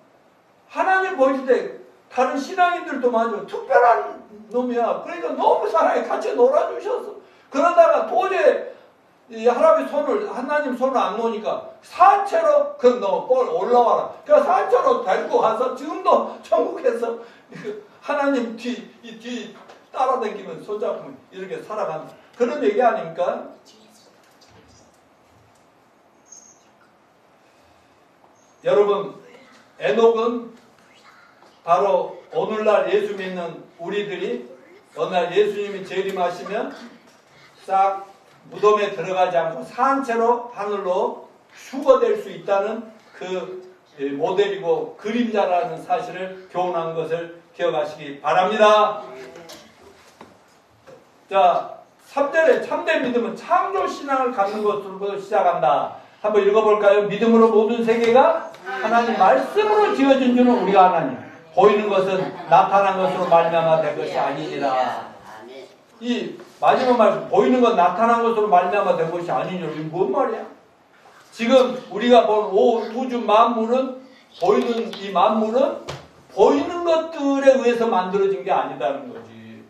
Speaker 1: 하나님 보실 때 다른 신앙인들도 많지만 특별한 놈이야. 그러니까 너무 사랑해 같이 놀아주셨어. 그러다가 도저히 이 하나님 손을 안 놓으니까 산채로 너 올라와라. 그래서 산채로 데리고 가서 지금도 천국에서 하나님 뒤 따라다니면 손잡으면 이렇게 살아간다. 그런 얘기 아닙니까? 여러분, 에녹은 바로 오늘날 예수 믿는 우리들이 어느 날 예수님이 재림하시면 싹 무덤에 들어가지 않고 산채로 하늘로 휴거될 수 있다는 그 모델이고 그림자라는 사실을 교훈한 것을 기억하시기 바랍니다. 자, 3절에 참된 믿음은 창조신앙을 갖는 것으로 시작한다. 한번 읽어볼까요? 믿음으로 모든 세계가 하나님 말씀으로 지어진 줄은 우리가 아나니 보이는 것은 나타난 것으로 말미암아 된 것이 아니니라. 이 마지막 말씀, 보이는 건 나타난 것으로 말미암아 된 것이 아니니라. 이게 뭔 말이야? 지금 우리가 본 우주 만물은, 보이는 이 만물은 보이는 것들에 의해서 만들어진 게 아니다는 거지.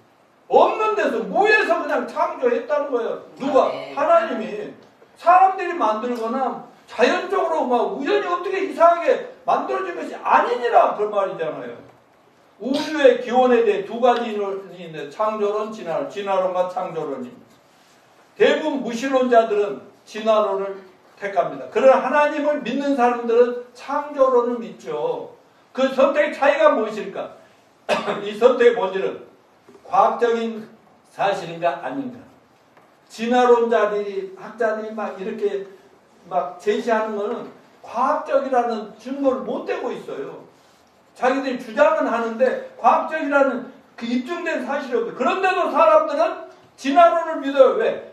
Speaker 1: 없는 데서 무에서 그냥 창조했다는 거예요. 누가? 하나님이. 사람들이 만들거나 자연적으로 막 우연히 어떻게 이상하게 만들어진 것이 아니니라 그 말이잖아요. 우주의 기원에 대해 두 가지 이론이 있는데 창조론, 진화론, 진화론과 창조론입니다. 대부분 무신론자들은 진화론을 택합니다. 그러나 하나님을 믿는 사람들은 창조론을 믿죠. 그 선택의 차이가 무엇일까? 이 선택의 본질은 과학적인 사실인가 아닌가? 진화론자들이, 학자들이 막 이렇게 막 제시하는 것은 과학적이라는 증거를 못 대고 있어요. 자기들이 주장은 하는데 과학적이라는 그 입증된 사실이 없어요. 그런데도 사람들은 진화론을 믿어요. 왜?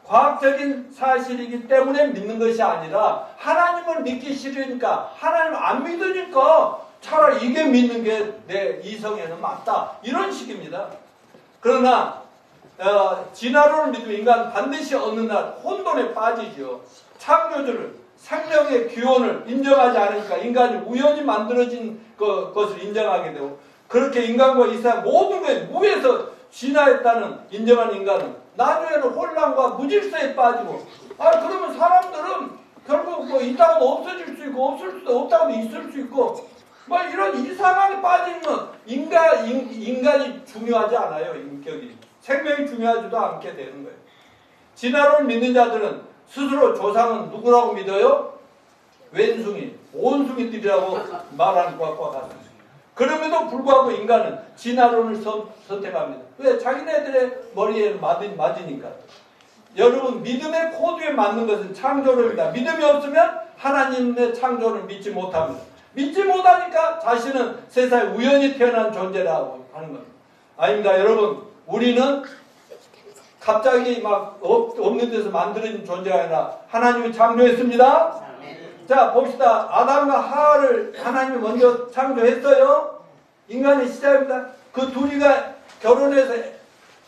Speaker 1: 과학적인 사실이기 때문에 믿는 것이 아니라 하나님을 믿기 싫으니까, 하나님을 안 믿으니까 차라리 이게 믿는 게 내 이성에는 맞다. 이런 식입니다. 그러나 진화론을 믿으면 인간은 반드시 어느 날 혼돈에 빠지죠. 창조주를, 생명의 기원을 인정하지 않으니까 인간이 우연히 만들어진 것을 인정하게 되고, 그렇게 인간과 이상 모든 게 무에서 진화했다는 인정한 인간은 나중에는 혼란과 무질서에 빠지고, 그러면 사람들은 결국 뭐 있다가도 없어질 수 있고 없을 수도 없다가도 있을 수 있고 뭐 이런 이상하게 빠지는 건 인간이 중요하지 않아요. 인격이. 생명이 중요하지도 않게 되는 거예요. 진화론을 믿는 자들은 스스로 조상은 누구라고 믿어요? 왼숭이, 온숭이들이라고 말하는 것과 같습니다. 그럼에도 불구하고 인간은 진화론을 선택합니다. 왜? 자기네들의 머리에 맞으니까. 여러분, 믿음의 코드에 맞는 것은 창조론입니다. 믿음이 없으면 하나님의 창조를 믿지 못합니다. 믿지 못하니까 자신은 세상에 우연히 태어난 존재라고 하는 겁니다. 아닙니다. 여러분, 우리는 갑자기 막 없는 데서 만들어진 존재가 아니라 하나님이 창조했습니다. 자, 봅시다. 아담과 하와를 하나님이 먼저 창조했어요. 인간의 시작입니다. 그 둘이가 결혼해서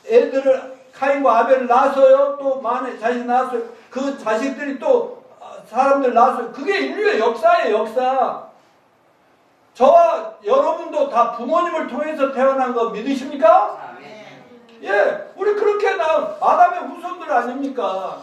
Speaker 1: 애들을, 카인과 아벨을 낳았어요. 또 만에 자식 낳았어요. 그 자식들이 또 사람들 낳았어요. 그게 인류의 역사예요. 역사. 저와 여러분도 다 부모님을 통해서 태어난 거 믿으십니까? 예, 우리 그렇게 나온 아담의 후손들 아닙니까?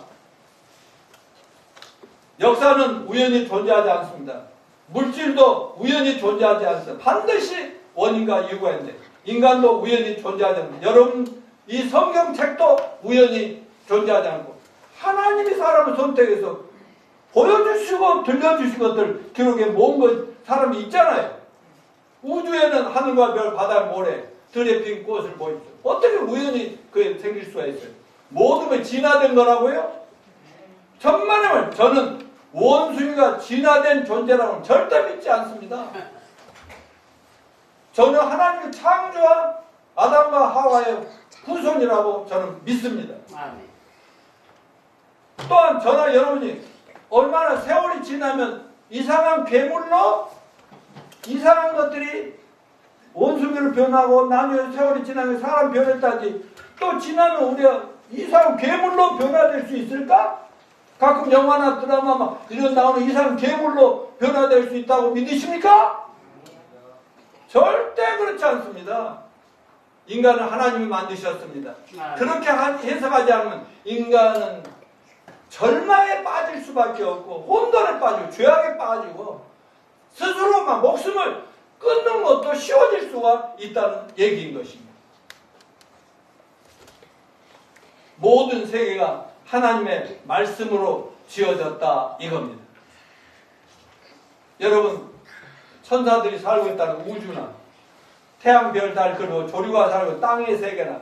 Speaker 1: 역사는 우연히 존재하지 않습니다. 물질도 우연히 존재하지 않습니다. 반드시 원인과 이유가 있는데, 인간도 우연히 존재하지 않습니다. 여러분, 이 성경책도 우연히 존재하지 않고 하나님이 사람을 선택해서 보여주시고 들려주신 것들 기록에 모은 사람이 있잖아요. 우주에는 하늘과 별, 바다, 모래, 들에 핀 꽃을 보십시오. 어떻게 우연히 그게 생길 수가 있어요? 모든 게 진화된 거라고요? 천만의 저는 원숭이가 진화된 존재라고는 절대 믿지 않습니다. 저는 하나님의 창조한 아담과 하와의 후손이라고 저는 믿습니다. 또한 저나 여러분이 얼마나 세월이 지나면 이상한 괴물로 이상한 것들이 원숭이로 변하고 나중에 세월이 지나면 사람 변했다지, 또 지나면 우리가 이상한 괴물로 변화될 수 있을까? 가끔 영화나 드라마 막 이런 나오는 이상한 괴물로 변화될 수 있다고 믿으십니까? 절대 그렇지 않습니다. 인간은 하나님이 만드셨습니다. 그렇게 해석하지 않으면 인간은 절망에 빠질 수밖에 없고 혼돈에 빠지고 죄악에 빠지고 스스로만 목숨을 끊는 것도 쉬워질 수가 있다는 얘기인 것입니다. 모든 세계가 하나님의 말씀으로 지어졌다 이겁니다. 여러분, 천사들이 살고 있다는 우주나 태양, 별, 달, 그리고 조류가 살고 땅의 세계나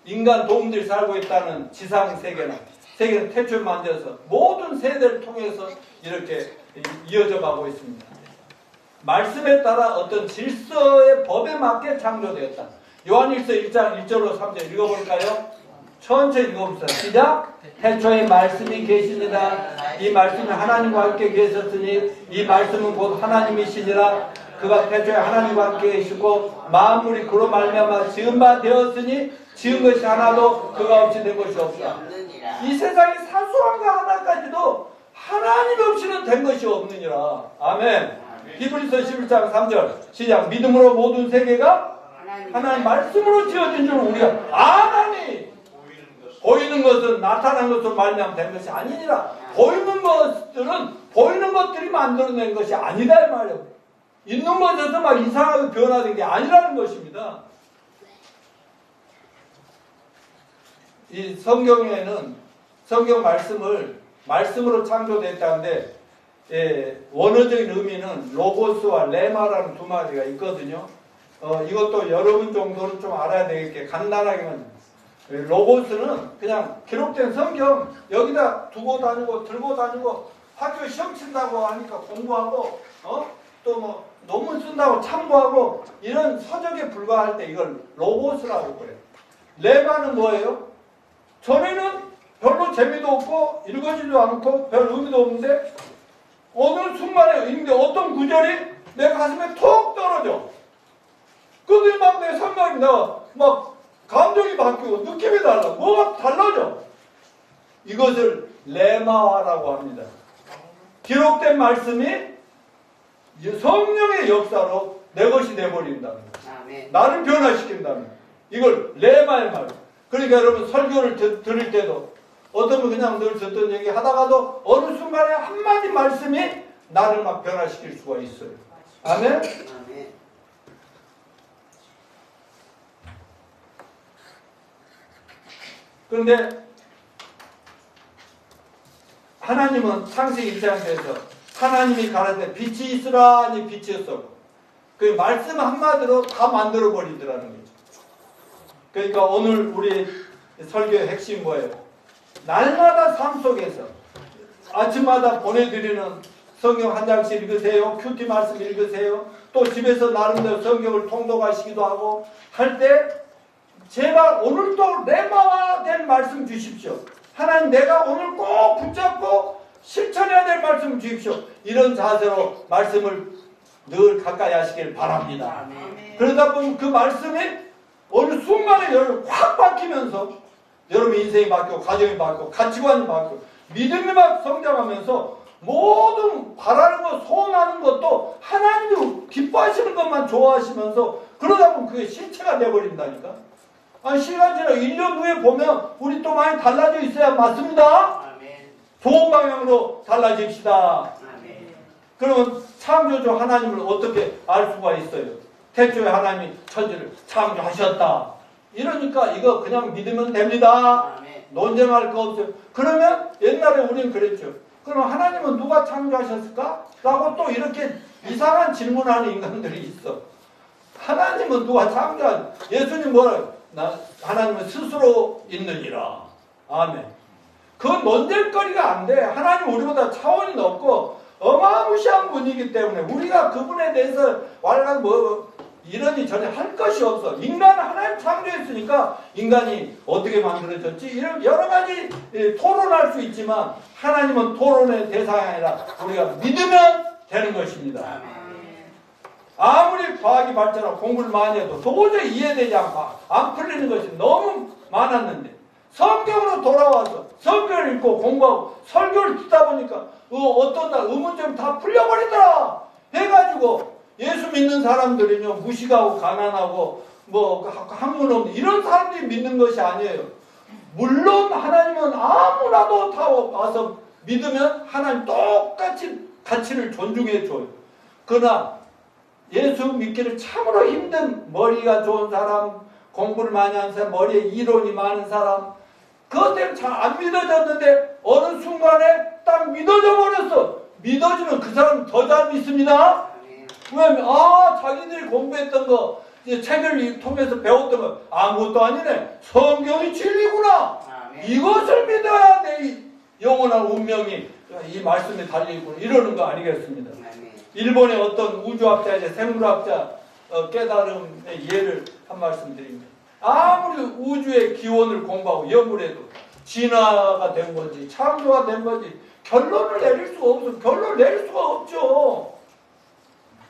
Speaker 1: 인간 동물들이 살고 있다는 지상 세계나 세계는 태초에 만들어서 모든 세대를 통해서 이렇게 이어져 가고 있습니다. 말씀에 따라 어떤 질서의 법에 맞게 창조되었다. 요한일서 1장 1절로 3절 읽어볼까요? 천천히 읽어봅시다. 시작! 태초에 말씀이 계시니라. 이 말씀이 하나님과 함께 계셨으니 이 말씀은 곧 하나님이시니라. 그가 태초에 하나님과 함께 계시고 만물이 그로 말미암아 지은 바 되었으니 지은 것이 하나도 그가 없이 된 것이 없다. 이 세상의 사소한 거 하나까지도 하나님 없이는 된 것이 없느니라. 아멘. 히브리서 11장 3절 시작. 믿음으로 모든 세계가 하나님 말씀으로 지어진 줄 우리가 아나니 보이는 것은 나타난 것으로 말미암아 된 것이 아니니라. 보이는 것들은 보이는 것들이 만들어낸 것이 아니다 이 말이에요. 있는 것에서 막 이상하게 변화된 게 아니라는 것입니다. 이 성경에는 성경 말씀으로 창조됐다는데 원어적인 의미는 로고스와 레마라는 두 마디가 있거든요. 이것도 여러분 정도는 좀 알아야 되겠게 간단하게만 로고스는 그냥 기록된 성경 여기다 두고 다니고 들고 다니고 학교 시험 친다고 하니까 공부하고 또 뭐 논문 쓴다고 참고하고 이런 서적에 불과할 때 이걸 로고스라고 그래요. 레마는 뭐예요? 전에는 별로 재미도 없고 읽어지도 않고 별 의미도 없는데 어느 순간에 읽는데 어떤 구절이 내 가슴에 톡 떨어져. 그들이 막 내 생각이 막 감정이 바뀌고 느낌이 달라. 뭐가 달라져. 이것을 레마화라고 합니다. 기록된 말씀이 성령의 역사로 내 것이 돼버린다는 거예요. 나를 변화시킨다는 거예요. 이걸 레마의 말. 그러니까 여러분 설교를 들을 때도 어떤 분 그냥 늘 듣던 얘기 하다가도 어느 순간에 한마디 말씀이 나를 막 변화시킬 수가 있어요. 아멘? 그런데 하나님은 창세기 1장에서 하나님이 가라사대 빛이 있으라 하니 빛이었어. 그 말씀 한마디로 다 만들어 버리더라는 거죠. 그러니까 오늘 우리 설교의 핵심 뭐예요? 날마다 삶 속에서 아침마다 보내드리는 성경 한 장씩 읽으세요. 큐티 말씀 읽으세요. 또 집에서 나름대로 성경을 통독하시기도 하고 할 때 제발 오늘도 레마화된 말씀 주십시오. 하나님 내가 오늘 꼭 붙잡고 실천해야 될 말씀 주십시오. 이런 자세로 말씀을 늘 가까이 하시길 바랍니다. 그러다 보면 그 말씀이 어느 순간에 여러분 확 바뀌면서 여러분 인생이 바뀌고 가정이 바뀌고 가치관이 바뀌고 믿음이 막 성장하면서 모든 바라는 것 소원하는 것도 하나님도 기뻐하시는 것만 좋아하시면서 그러다 보면 그게 실체가 되어버린다니까. 시간 지나 1년 후에 보면 우리 또 많이 달라져 있어야 맞습니다. 좋은 방향으로 달라집시다. 그러면 창조주 하나님을 어떻게 알 수가 있어요? 태초에 하나님이 천지를 창조하셨다. 이러니까 이거 그냥 믿으면 됩니다. 논쟁할 거 없어요. 그러면 옛날에 우리는 그랬죠. 그럼 하나님은 누가 창조하셨을까? 라고 또 이렇게 이상한 질문하는 인간들이 있어. 하나님은 누가 예수님 뭐래요? 하나님은 스스로 있느니라. 아멘. 그건 논쟁거리가 안 돼. 하나님 우리보다 차원이 높고 어마무시한 분이기 때문에 우리가 그분에 대해서 이러니 저러니 할 것이 없어. 인간은 하나님 창조했으니까 인간이 어떻게 만들어졌지? 이런 여러 가지 토론할 수 있지만 하나님은 토론의 대상이 아니라 우리가 믿으면 되는 것입니다. 아무리 과학이 발전하고 공부를 많이 해도 도저히 이해되지 않고 안 풀리는 것이 너무 많았는데 성경으로 돌아와서 성경을 읽고 공부하고 설교를 듣다 보니까 어떤 날 의문점이 다 풀려버리더라 해가지고 예수 믿는 사람들은요 무식하고 가난하고 학문 없는 이런 사람들이 믿는 것이 아니에요. 물론 하나님은 아무나도 다 와서 믿으면 하나님 똑같이 가치를 존중해 줘요. 그러나 예수 믿기를 참으로 힘든 머리가 좋은 사람, 공부를 많이 하는 사람, 머리에 이론이 많은 사람 그것 때문에 잘 안 믿어졌는데 어느 순간에 딱 믿어져 버렸어. 믿어지면 그 사람은 더 잘 믿습니다. 왜냐면 자기들이 공부했던 거 이제 책을 통해서 배웠던 거 아무것도 아니네. 성경이 진리구나. 이것을 믿어야 내 영원한 운명이 이 말씀에 달려있구나. 이러는 거 아니겠습니다. 일본의 어떤 우주학자, 생물학자 깨달음의 예를 한 말씀 드립니다. 아무리 우주의 기원을 공부하고 연구를 해도 진화가 된 건지 창조가 된 건지 결론을 내릴 수가 없어. 결론을 내릴 수가 없죠.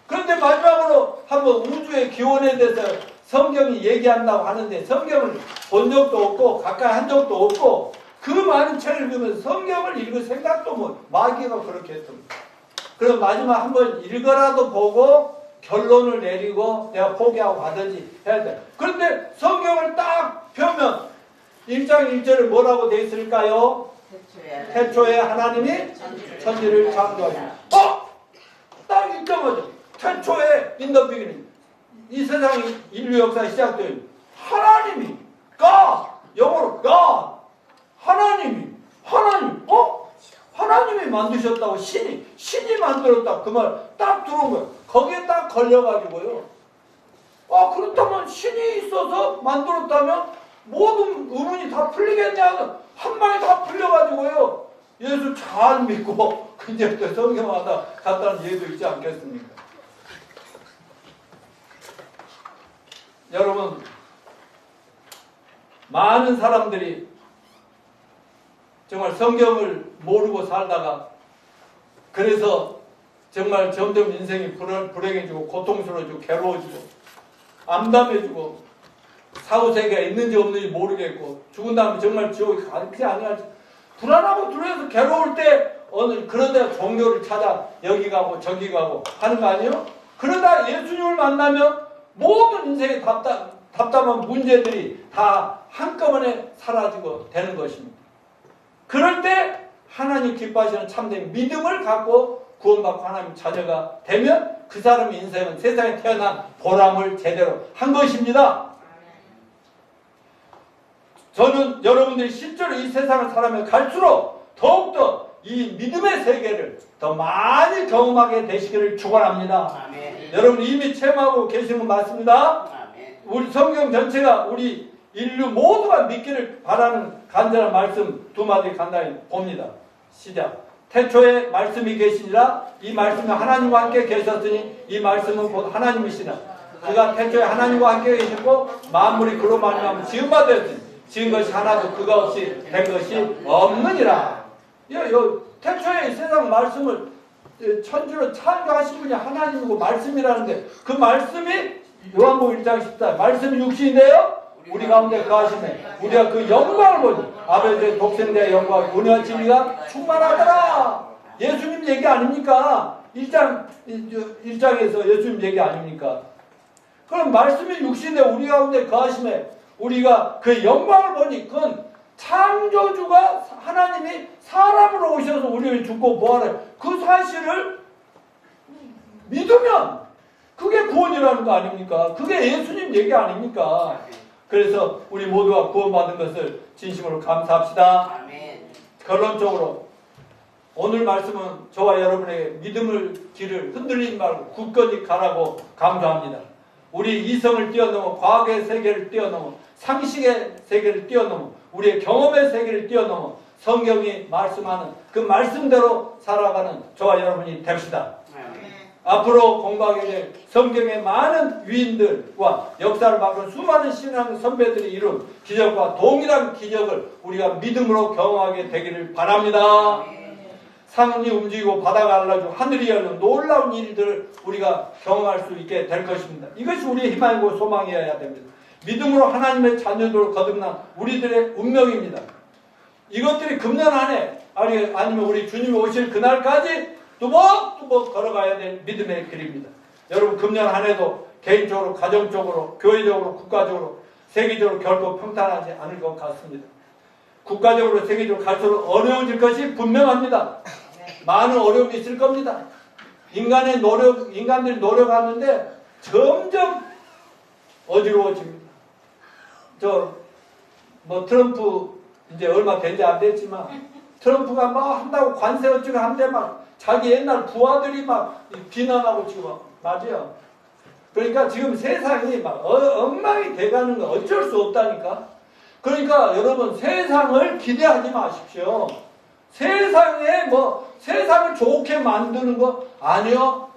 Speaker 1: 그런데 마지막으로 한번 우주의 기원에 대해서 성경이 얘기한다고 하는데 성경을 본 적도 없고 가까이 한 적도 없고 그 많은 책을 읽으면서 성경을 읽을 생각도 못. 마귀가 그렇게 했습니다. 그럼 마지막 한번 읽어라도 보고 결론을 내리고 내가 포기하고 가든지 해야 돼. 그런데 성경을 딱 펴면 1장 1절에 뭐라고 되어 있을까요? 태초에 하나님이 천지를 창조하셨다. 딱 읽자마자 태초에 in the beginning 이 세상이 인류 역사가 시작돼요. 하나님이 God 영어로 God 하나님 하나님이 만드셨다고 신이 만들었다 그 말 딱 들어온 거예요. 거기에 딱 걸려가지고요. 그렇다면 신이 있어서 만들었다면 모든 의문이 다 풀리겠냐? 한 방에 다 풀려가지고요. 예수 잘 믿고 이제부터 성경하다 갔다는 예도 있지 않겠습니까? 여러분 많은 사람들이 정말 성경을 모르고 살다가 그래서 정말 점점 인생이 불행해지고 고통스러워지고 괴로워지고 암담해지고 사후세계가 있는지 없는지 모르겠고 죽은 다음에 정말 지옥이 갈지 안 갈지 불안하고 두려워서 괴로울 때 그런 데가 종교를 찾아 여기 가고 저기 가고 하는 거 아니에요? 그러다 예수님을 만나면 모든 인생의 답답한 문제들이 다 한꺼번에 사라지고 되는 것입니다. 그럴 때 하나님 기뻐하시는 참된 믿음을 갖고 구원받고 하나님 자녀가 되면 그 사람의 인생은 세상에 태어난 보람을 제대로 한 것입니다. 저는 여러분들이 실제로 이 세상을 살아가면 갈수록 더욱더 이 믿음의 세계를 더 많이 경험하게 되시기를 축원합니다. 여러분 이미 체험하고 계시는 건 맞습니다. 우리 성경 전체가 우리 인류 모두가 믿기를 바라는 간절한 말씀 두 마디 간단히 봅니다. 시작. 태초에 말씀이 계시니라 이 말씀이 하나님과 함께 계셨으니 이 말씀은 곧 하나님이시라. 그가 태초에 하나님과 함께 계셨고 만물이 그로 말미암아 지은 바 되었으니 지은 것이 하나도 그가 없이 된 것이 없느니라. 태초에 세상 말씀을 천주로 창조하신 분이 하나님이고 말씀이라는데 그 말씀이 요한복음 1장 14 말씀이 육신인데요 우리 가운데 거하시네 우리가 그 영광을 보니 아버지의 독생자의 영광 은혜와 진리가 충만하더라. 예수님 얘기 아닙니까? 1장에서 예수님 얘기 아닙니까? 그럼 말씀이 육신에 우리 가운데 거하시네 우리가 그 영광을 보니 그건 창조주가 하나님이 사람으로 오셔서 우리를 죽고 부활해 그 사실을 믿으면 그게 구원이라는 거 아닙니까? 그게 예수님 얘기 아닙니까? 그래서 우리 모두가 구원받은 것을 진심으로 감사합시다. 결론적으로 오늘 말씀은 저와 여러분에게 믿음의 길을 흔들리지 말고 굳건히 가라고 강조합니다. 우리 이성을 뛰어넘어 과학의 세계를 뛰어넘어 상식의 세계를 뛰어넘어 우리의 경험의 세계를 뛰어넘어 성경이 말씀하는 그 말씀대로 살아가는 저와 여러분이 됩시다. 앞으로 공부하게 될 성경의 많은 위인들과 역사를 바꾼 수많은 신앙 선배들이 이룬 기적과 동일한 기적을 우리가 믿음으로 경험하게 되기를 바랍니다. 산이 움직이고 바다가 갈라지고 하늘이 열리는 놀라운 일들을 우리가 경험할 수 있게 될 것입니다. 이것이 우리의 희망이고 소망이어야 됩니다. 믿음으로 하나님의 자녀들로 거듭난 우리들의 운명입니다. 이것들이 금년 안에 아니면 우리 주님이 오실 그날까지 뚜벅뚜벅 걸어가야 될 믿음의 길입니다. 여러분 금년 한 해도 개인적으로 가정적으로 교회적으로 국가적으로 세계적으로 결코 평탄하지 않을 것 같습니다. 국가적으로 세계적으로 갈수록 어려워질 것이 분명합니다. 많은 어려움이 있을 겁니다. 인간들이 노력하는데 점점 어지러워집니다. 트럼프 이제 얼마 된지 안 됐지만 트럼프가 막 한다고 관세 어쩌고 한데 막 자기 옛날 부하들이 막 비난하고 지금 맞아요. 그러니까 지금 세상이 막 엉망이 돼가는 거 어쩔 수 없다니까. 그러니까 여러분 세상을 기대하지 마십시오. 세상에 세상을 좋게 만드는 거 아니요.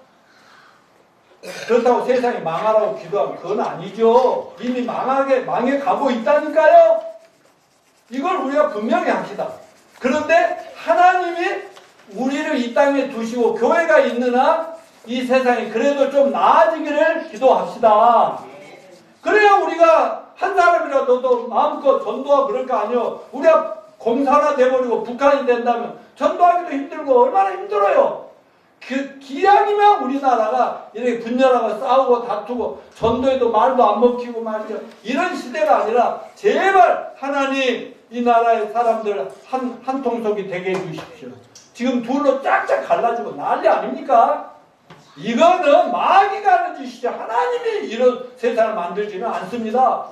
Speaker 1: 그렇다고 세상이 망하라고 기도하면 그건 아니죠. 이미 망해 가고 있다니까요. 이걸 우리가 분명히 합시다. 그런데 하나님이 우리를 이 땅에 두시고 교회가 있는 한 이 세상이 그래도 좀 나아지기를 기도합시다. 그래야 우리가 한 사람이라도 또 마음껏 전도하고 그럴 거 아니에요. 우리가 공산화 돼버리고 북한이 된다면 전도하기도 힘들고 얼마나 힘들어요. 기왕이면 우리나라가 이렇게 분열하고 싸우고 다투고 전도에도 말도 안 먹히고 말이죠. 이런 시대가 아니라 제발 하나님 이 나라의 사람들 한 통속이 되게 해주십시오. 지금 둘로 쫙쫙 갈라지고 난리 아닙니까? 이거는 마귀가 하는 짓이죠. 하나님이 이런 세상을 만들지는 않습니다.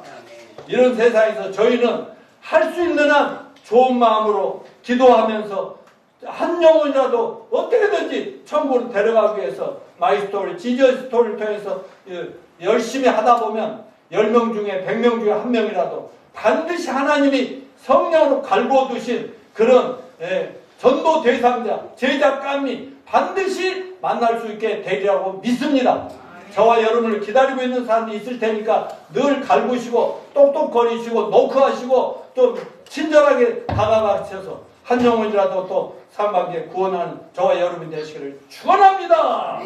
Speaker 1: 이런 세상에서 저희는 할 수 있는 한 좋은 마음으로 기도하면서 한 영혼이라도 어떻게든지 천국으로 데려가기 위해서 마이스토리, 지저 스토리를 통해서 열심히 하다 보면 10명 중에 100명 중에 1명이라도 반드시 하나님이 성령으로 갈고 두신 그런 전도 대상자, 제자감이 반드시 만날 수 있게 되리라고 믿습니다. 저와 여러분을 기다리고 있는 사람이 있을 테니까 늘 갈구시고 똑똑거리시고 노크하시고 좀 친절하게 다가가셔서 한 영혼이라도 또 상반기에 구원하는 저와 여러분이 되시기를 축원합니다.